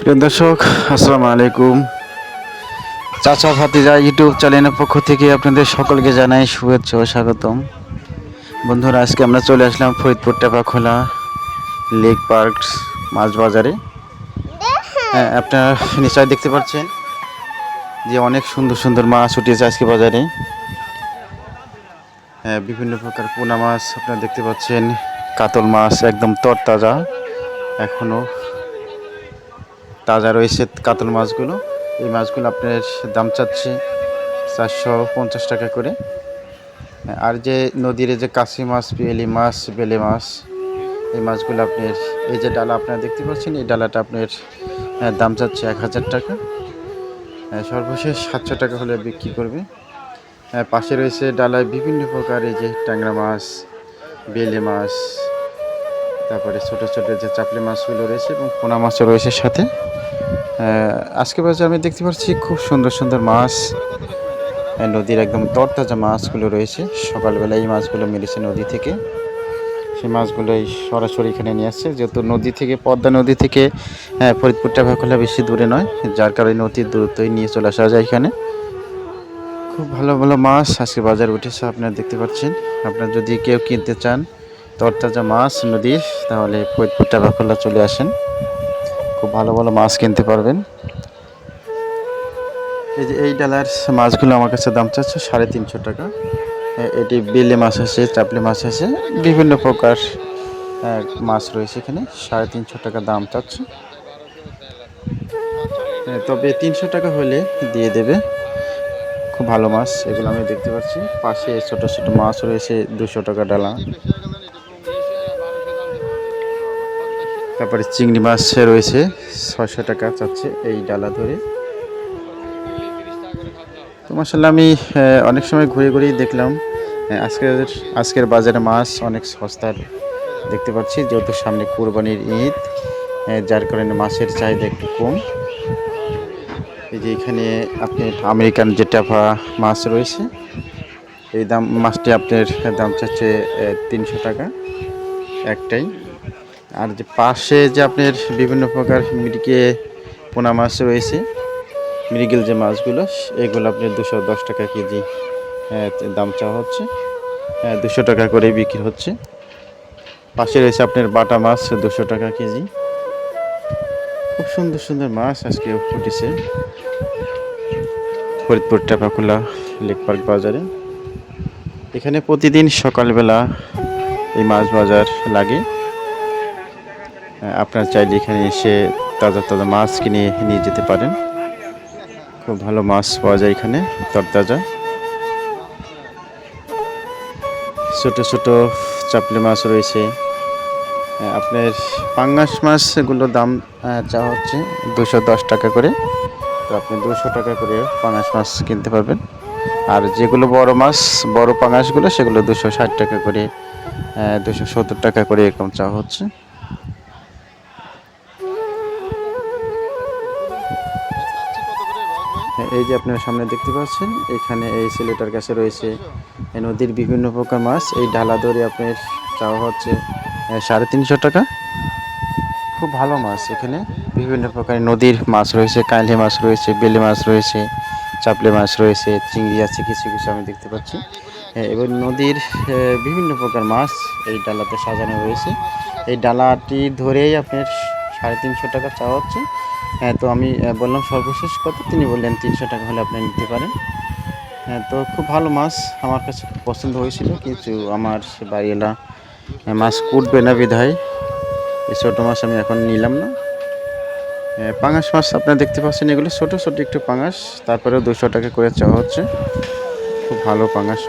প্রিয় দর্শক, আসসালামু আলাইকুম। চাচা ভাতিজা ইউটিউব চ্যানেলের পক্ষ থেকে আপনাদের সকলকে জানাই শুভেচ্ছা ও স্বাগতম। বন্ধুরা, আজকে আমরা চলে আসলাম ফরিদপুর টেপাখোলা লেক পার্ক মাছ বাজারে। হ্যাঁ, আপনারা নিশ্চয়ই দেখতে পাচ্ছেন যে অনেক সুন্দর সুন্দর মাছ উঠেছে আজকে বাজারে। হ্যাঁ, বিভিন্ন প্রকার পোনা মাছ আপনারা দেখতে পাচ্ছেন, কাতল মাছ একদম তরতাজা, এখনও তাজা রয়েছে কাতল মাছগুলো। এই মাছগুলো আপনার দাম চাচ্ছে 450 টাকা করে। আর যে নদীর যে কাশি মাছ, পিয়েলি মাছ, বেলে মাছ, এই মাছগুলো আপনার এই যে ডালা আপনারা দেখতে পাচ্ছেন, এই ডালাটা আপনার দাম চাচ্ছে 1000 টাকা। সর্বশেষ 700 টাকা হলে বিক্রি করবে। পাশে রয়েছে ডালায় বিভিন্ন প্রকার এই যে ট্যাংরা মাছ, বেলে মাছ, তারপরে ছোটো ছোটো যে চাপলি মাছগুলো রয়েছে এবং পোনা মাছও রয়েছে সাথে। আজকে বাজারে আমি দেখতে পাচ্ছি খুব সুন্দর সুন্দর মাছ, নদীর একদম তরতাজা মাছগুলো রয়েছে। সকালবেলা এই মাছগুলো মেরেছে নদী থেকে, সেই মাছগুলোই সরাসরি এখানে নিয়ে আসছে, যেহেতু নদী থেকে পদ্মা নদী থেকে ফরিদপুর টেপাখোলা বেশি দূরে নয়, যার কারণে নদীর দূরত্বই নিয়ে চলে আসা যায় এখানে। খুব ভালো ভালো মাছ আজকে বাজারে উঠেছে, আপনারা দেখতে পাচ্ছেন। আপনারা যদি কেউ কিনতে চান তরতাজা মাছ নদীর, তাহলে ফরিদপুর টেপাখোলা চলে আসেন, খুব ভালো ভালো মাছ কিনতে পারবেন। এই যে এই ডালার মাছগুলো আমার কাছে দাম চাচ্ছে 350 টাকা। এটি বেলে মাছ আছে, চাপলি মাছ আছে, বিভিন্ন প্রকার মাছ রয়েছে এখানে। 350 টাকা দাম চাচ্ছে, তবে 300 টাকা হলে দিয়ে দেবে। খুব ভালো মাছ এগুলো আমি দেখতে পাচ্ছি। পাশে ছোট ছোট মাছ রয়েছে 200 টাকা ডালা। তারপরে চিংড়ি মাছ রয়েছে 600 টাকা চাচ্ছে এই ডালা ধরে। তো মাশাআল্লাহ, আমি অনেক সময় ঘুরে ঘুরেই দেখলাম আজকের বাজারে মাছ অনেক সস্তার দেখতে পাচ্ছি, যেহেতু সামনে কুরবানির ঈদ, যার কারণে মাছের চাহিদা একটু কম। এই যে এখানে আপনি আমেরিকান যে টাপা মাছ রয়েছে, এই মাছটি আপনার দাম চাচ্ছে 300 টাকা একটাই। আর যে পাশে যে আপনার বিভিন্ন প্রকার পোনা মাছ রয়েছে, মৃগেল যে মাছগুলো, এগুলো আপনার 210 টাকা কেজি দাম চাওয়া হচ্ছে, 200 টাকা করে বিক্রি হচ্ছে। পাশে রয়েছে আপনার বাটা মাছ 200 টাকা কেজি। খুব সুন্দর সুন্দর মাছ আজকে উঠেছে ফরিদপুর টেপাখোলা লেক পার্ক বাজারে। এখানে প্রতিদিন সকালবেলা এই মাছ বাজার লাগে। আপনারা চাইলে এখানে এসে তাজা তাজা মাছ কিনে নিয়ে যেতে পারেন। খুব ভালো মাছ পাওয়া যায় এখানে, তরতাজা। ছোট ছোট চাপলি মাছ রয়েছে। আপনার পাঙ্গাস মাছগুলোর দাম চাওয়া হচ্ছে 210 টাকা করে। তো আপনি 200 টাকা করে পাঙ্গাস মাছ কিনতে পারবেন। আর যেগুলো বড় মাছ, বড় পাঙ্গাসগুলো, সেগুলো 260 টাকা করে, 270 টাকা করে এরকম চাওয়া হচ্ছে। এই যে আপনারা সামনে দেখতে পাচ্ছেন, এখানে এই ছেলেটার কাছে রয়েছে নদীর বিভিন্ন প্রকার মাছ। এই ডালা ধরে আপনার চাওয়া হচ্ছে 350 টাকা। খুব ভালো মাছ এখানে, বিভিন্ন প্রকার নদীর মাছ রয়েছে, কাইলি মাছ রয়েছে, বেলে মাছ রয়েছে, চাপলে মাছ রয়েছে, চিংড়ি আছে কিছু কিছু আমি দেখতে পাচ্ছি। এবং নদীর বিভিন্ন প্রকার মাছ এই ডালাতে সাজানো রয়েছে। এই ডালাটি ধরেই আপনার 350 টাকা চাওয়া হচ্ছে। তো আমি বললাম সর্বশেষ কত, তিনি বললেন 300 টাকা হলে আপনি নিতে পারেন। তো খুব ভালো মাছ, আমার কাছে খুব পছন্দ হয়েছিল, কিন্তু আমার বাড়িওয়ালা মাছ কুটবে না বিধায় এই ছোটো মাছ আমি এখন নিলাম না। পাঙাশ মাছ আপনারা দেখতে পাচ্ছেন, এগুলো ছোটো ছোটো একটু পাঙাশ, তারপরেও 200 টাকা করে চাওয়া হচ্ছে। খুব ভালো পাঙাশ।